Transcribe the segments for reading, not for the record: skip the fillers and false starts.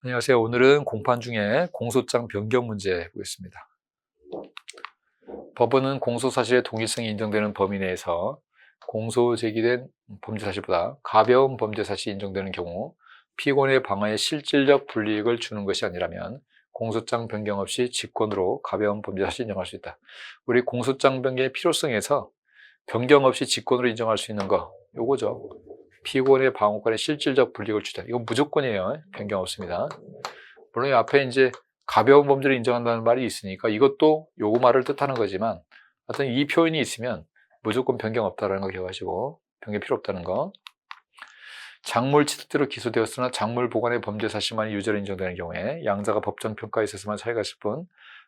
안녕하세요. 오늘은 공판 중에 공소장 변경 문제 보겠습니다. 법원은 공소사실의 동일성이 인정되는 범위 내에서 공소 제기된 범죄사실보다 가벼운 범죄사실이 인정되는 경우 피고인의 방어에 실질적 불이익을 주는 것이 아니라면 공소장 변경 없이 직권으로 가벼운 범죄사실을 인정할 수 있다. 우리 공소장 변경의 필요성에서 변경 없이 직권으로 인정할 수 있는 거 요거죠. 피고인의 방어권에 실질적 불이익을 주다. 이건 무조건이에요. 변경 없습니다. 물론 이 앞에 이제 가벼운 범죄를 인정한다는 말이 있으니까 이것도 요거 말을 뜻하는 거지만 하여튼 이 표현이 있으면 무조건 변경 없다라는 거 기억하시고 변경 필요 없다는 거. 작물 취득대로 기소되었으나 작물 보관의 범죄 사실만이 유죄로 인정되는 경우에 양자가 법정 평가에 있어서만 차이가 있을 뿐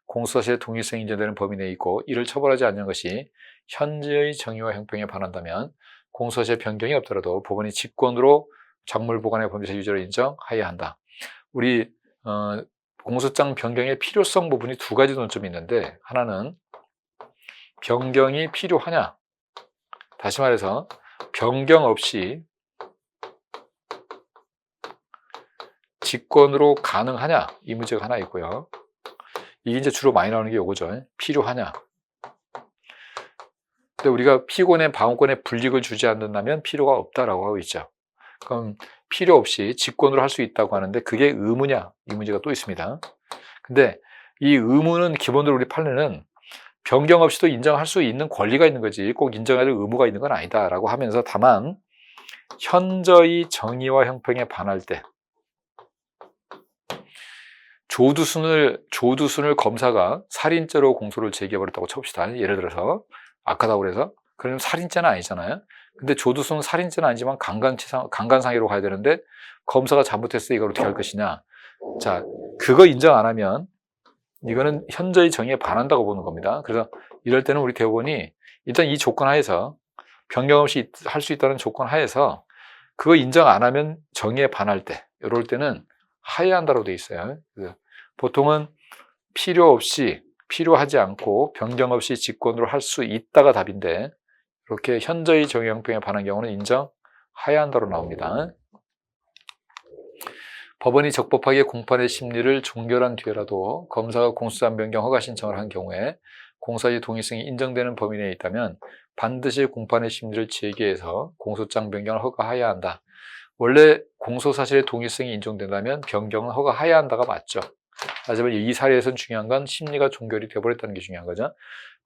공소사실의 동일성이 인정되는 범위 내에 있고 이를 처벌하지 않는 것이 현재의 정의와 형평에 반한다면 공소사실의 변경이 없더라도 법원이 직권으로 작물 보관의 범죄 유죄로 인정하여야 한다. 우리 공소장 변경의 필요성 부분이 두 가지 논점이 있는데 하나는 변경이 필요하냐, 다시 말해서 변경 없이 직권으로 가능하냐, 이 문제가 하나 있고요. 이게 이제 주로 많이 나오는 게 요거죠. 필요하냐. 근데 우리가 피고인의 방어권에 불이익을 주지 않는다면 필요가 없다라고 하고 있죠. 그럼 필요 없이 직권으로 할 수 있다고 하는데 그게 의무냐, 이 문제가 또 있습니다. 근데 이 의무는 기본적으로 우리 판례는 변경 없이도 인정할 수 있는 권리가 있는 거지 꼭 인정해야 될 의무가 있는 건 아니다라고 하면서 다만 현저히 정의와 형평에 반할 때 조두순을 검사가 살인죄로 공소를 제기해버렸다고 칩시다. 예를 들어서 악하다고 그래서 그러면 살인죄는 아니잖아요. 근데 조두순은 살인죄는 아니지만 강간상해로 가야 되는데 검사가 잘못했어. 이걸 어떻게 할 것이냐. 자, 그거 인정 안 하면 이거는 현저히 정의에 반한다고 보는 겁니다. 그래서 이럴 때는 우리 대법원이 일단 이 조건 하에서 변경 없이 할 수 있다는 조건 하에서 그거 인정 안 하면 정의에 반할 때 이럴 때는 하여야 한다고 돼 있어요. 보통은 필요하지 않고 변경 없이 직권으로 할 수 있다가 답인데 이렇게 현저히 정의 형평에 반한 경우는 인정하여야 한다로 나옵니다. 법원이 적법하게 공판의 심리를 종결한 뒤에라도 검사가 공소장 변경 허가 신청을 한 경우에 공소사실 동일성이 인정되는 범위 내에 있다면 반드시 공판의 심리를 제기해서 공소장 변경을 허가하여야 한다. 원래 공소사실의 동일성이 인정된다면 변경은 허가하여야 한다가 맞죠. 하지만 이 사례에서는 중요한 건 심리가 종결이 돼버렸다는 게 중요한 거죠.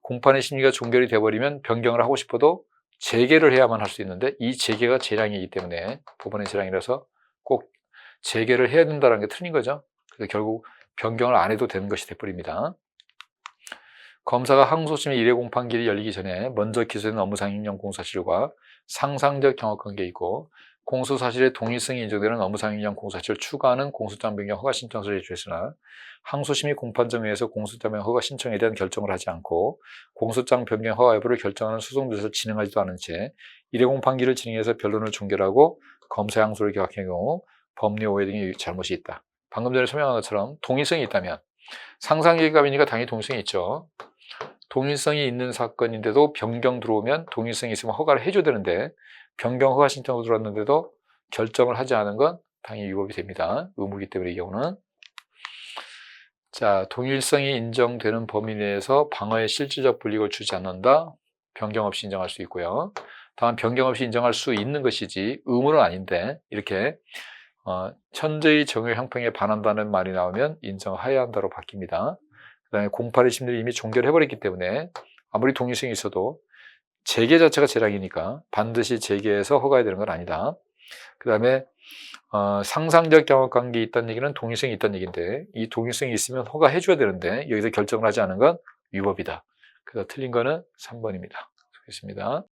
공판의 심리가 종결이 돼버리면 변경을 하고 싶어도 재개를 해야만 할 수 있는데 이 재개가 재량이기 때문에 법원의 재량이라서 꼭 재개를 해야 된다는 게 틀린 거죠. 그래서 결국 변경을 안 해도 되는 것이 돼버립니다. 검사가 항소심의 1회 공판기일이 열리기 전에 먼저 기소된 업무상행령 공소사실과 상상적 경험관계에 있고 공소사실의 동일성이 인정되는 업무상행령 공소사실을 추가하는 공소장 변경 허가 신청서를 제출했으나 항소심이 공판정에서 공소장 변경 허가 신청에 대한 결정을 하지 않고 공소장 변경 허가 여부를 결정하는 소송 조사를 진행하지도 않은 채 1회 공판기를 진행해서 변론을 종결하고 검사의 항소를 기각한 경우 법리 오해 등의 잘못이 있다. 방금 전에 설명한 것처럼 동일성이 있다면 상상계급이니까 당연히 동일성이 있죠. 동일성이 있는 사건인데도 변경 들어오면 동일성이 있으면 허가를 해줘야 되는데 변경 허가 신청으로 들어왔는데도 결정을 하지 않은 건 당연히 위법이 됩니다. 의무이기 때문에 이 경우는. 자, 동일성이 인정되는 범위 내에서 방어에 실질적 불이익을 주지 않는다. 변경 없이 인정할 수 있고요. 다만 변경 없이 인정할 수 있는 것이지 의무는 아닌데 이렇게 현재의 정의 형평에 반한다는 말이 나오면 인정하여야 한다로 바뀝니다. 그 다음에 공판의 심리를 이미 종결해버렸기 때문에 아무리 동일성이 있어도 재개 자체가 재량이니까 반드시 재개해서 허가해야 되는 건 아니다. 그 다음에 상상적 경험관계에 있다는 얘기는 동일성이 있다는 얘기인데 이 동일성이 있으면 허가해줘야 되는데 여기서 결정을 하지 않은 건 위법이다. 그래서 틀린 거는 3번입니다. 수고했습니다.